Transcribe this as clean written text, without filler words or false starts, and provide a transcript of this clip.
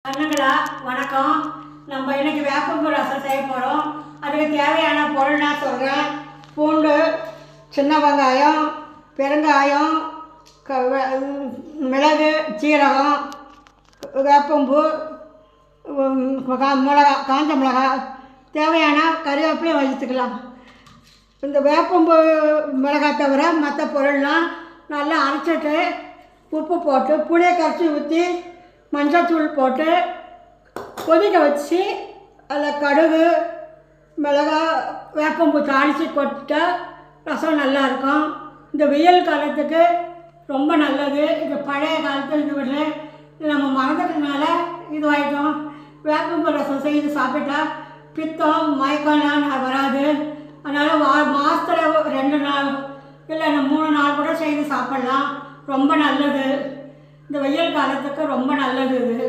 அண்ணங்களா வணக்கம். நம்ம இன்றைக்கி வேப்பம்பூ ரசம் செய்ய போகிறோம். அதுக்கு தேவையான பொருள் நான் சொல்கிறேன். பூண்டு, சின்ன வெங்காயம், பெருங்காயம், மிளகு, சீரகம், வேப்பம்பூ, மிளகா, காஞ்ச மிளகா, தேவையான கறிவேப்பிலையும் வச்சுக்கலாம். இந்த வேப்பம்பூ மிளகாய் தவிர மற்ற பொருள்லாம் நல்லா அரைச்சிட்டு உப்பு போட்டு புளியை கரைச்சி ஊற்றி மஞ்சள்தூள் போட்டு கொதிக்க வச்சு அதில் கடுகு, மிளகாய், வேப்பம்பூ தாளித்து கொட்டால் ரசம் நல்லாயிருக்கும். இந்த வெயில் காலத்துக்கு ரொம்ப நல்லது. இது பழைய காலத்து இது விட நம்ம மறந்துட்டதுனால இதுவாகிட்டோம். வேப்பம்பூ ரசம் செய்து சாப்பிட்டா பித்தம் மயக்கம்லாம் வராது. அதனால் மாதத்தில் 2 நாள் இல்லை 3 நாள் கூட செய்து சாப்பிட்லாம். ரொம்ப நல்லது. இந்த வெயில் காலத்துக்கு ரொம்ப நல்லது இது.